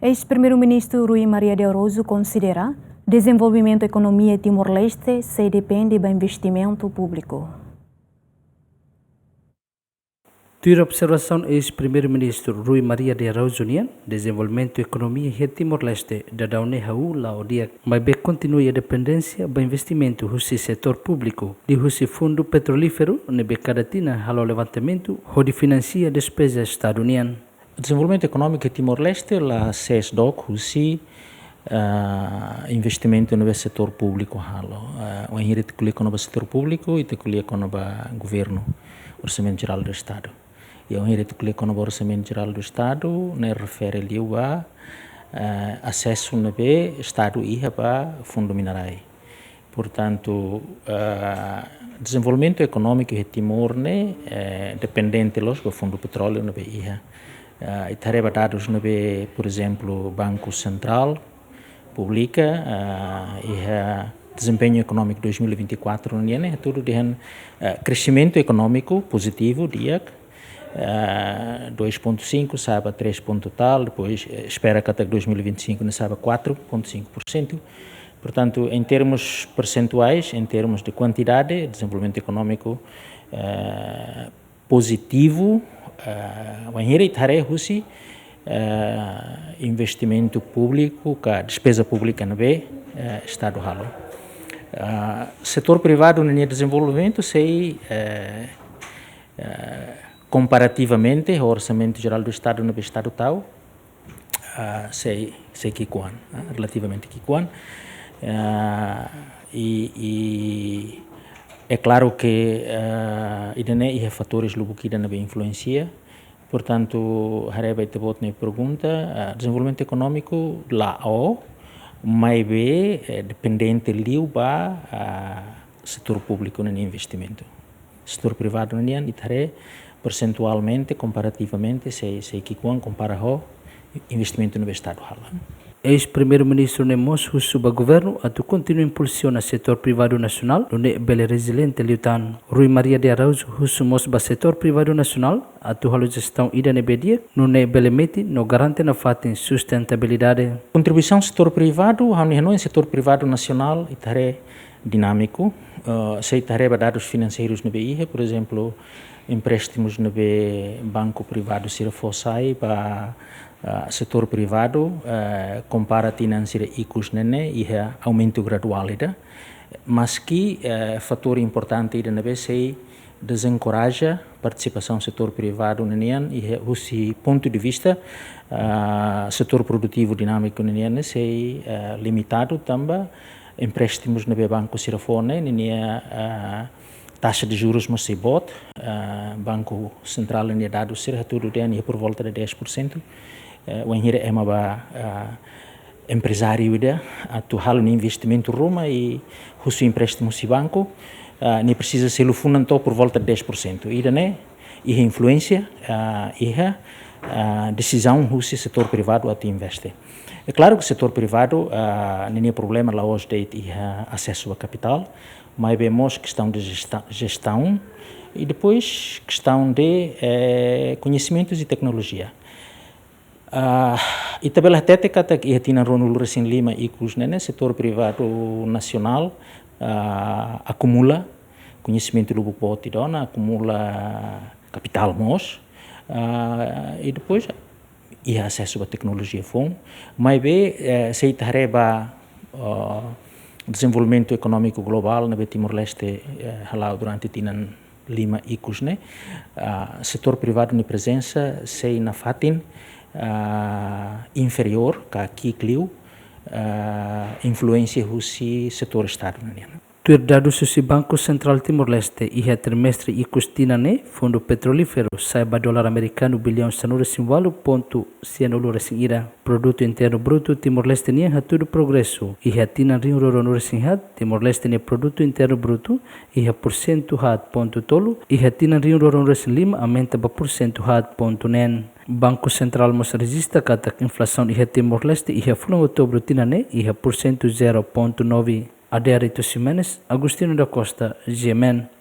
Ex-primeiro-ministro Rui Maria de Araújo considera desenvolvimento da economia Timor-Leste se depende do investimento público. Tua observação ex-primeiro-ministro Rui Maria de Araújo desenvolvimento da economia em Timor-Leste da daune hau lá o dia, mas bem continua a dependência do investimento no setor público de o fundo petrolífero nebe cadatina halo levantamento onde financia despesas estadunidenses. O desenvolvimento econômico em Timor-Leste lá SESDOC usi investimento no setor público halo o enhire te colhe no setor público e te colhe no governo orçamento geral do estado e o enhire te colhe no orçamento geral do estado ne refere ali a acesso no estado ia para fundo minerai. Portanto, desenvolvimento econômico em Timor dependente do fundo petróleo no ia. E tareba dados no por exemplo, Banco Central publica desempenho econômico 2024 no tudo de crescimento econômico positivo dia 2,5 sabe 3 ponto tal, depois espera que até 2025 não sabe 4,5%. Portanto, em termos percentuais, em termos de quantidade, desenvolvimento econômico positivo, o enhire tare husi investimento público, a despesa pública no estado halo. Setor privado no desenvolvimento sei comparativamente o orçamento geral do estado no estado tal sei kikuan relativamente kikuan e é claro que ainda fatores lugo que ainda influencia. Portanto, hareba ite bot ne pergunta desenvolvimento econômico lá mas dependente liu ba setor público no investimento. Setor privado no itare percentualmente comparativamente sei kikuan compara ho investimento no estado hala. Ex-primeiro-ministro Nemos Husuba governo atu continua impulsiona setor privado nacional onde bele resiliente liutan Rui Maria de Araújo Husumos ba setor privado nacional atu halo gestão ida nebedia nune bele meti no garante na fatin sustentabilidade. Contribuição setor privado no em setor privado nacional itare dinâmico sei itare dados financeiros no BI, por exemplo empréstimos no banco privado Sira Fossai para setor privado compara financeira icus nene e aumento gradual mas que fator importante ida nebe sei desencoraja participação setor privado nene e esse ponto de vista setor produtivo dinâmico nene sei limitado também empréstimos no banco Sirafone nene taxa de juros mas sei bot banco central nene dado ser tudo den por volta de 10%. O enhire é uma empresário atu halo no investimento Roma e o seu empréstimo se banco nem precisa ser o fundamental por volta de 10%. Ida e influência e decisão o setor privado a investe. É claro que o setor privado nem é problema lá hoje de acesso a capital, mas vemos questão de gestão e depois questão de conhecimentos e tecnologia. E tabela técnica que tinha Ronul Recém Lima e cus setor privado nacional acumula conhecimento do pote dona acumula capital mos e depois e acesso à tecnologia mas se tareba desenvolvimento econômico global na Timor-Leste halal durante tinan Lima e cus setor privado na presença sei na fatin inferior que aqui cliu influência o setor estado Tur dados o Banco Central Timor-Leste e trimestre e custina fundo petrolífero saiba dólar americano bilhão sanura simbolo ponto cianulura ira produto interno bruto Timor-Leste nem tudo progresso e tina rio ronura sinhat Timor-Leste ne produto interno bruto e porcento hat ponto tolo e tina rio ronura lima aumenta ba porcento hat ponto nen. Banco Central mas resista kata inflação e Timor-Leste e fulano outubro tinane e porcento 0,9. Adérito Ximenes, Agostinho da Costa, Gemen.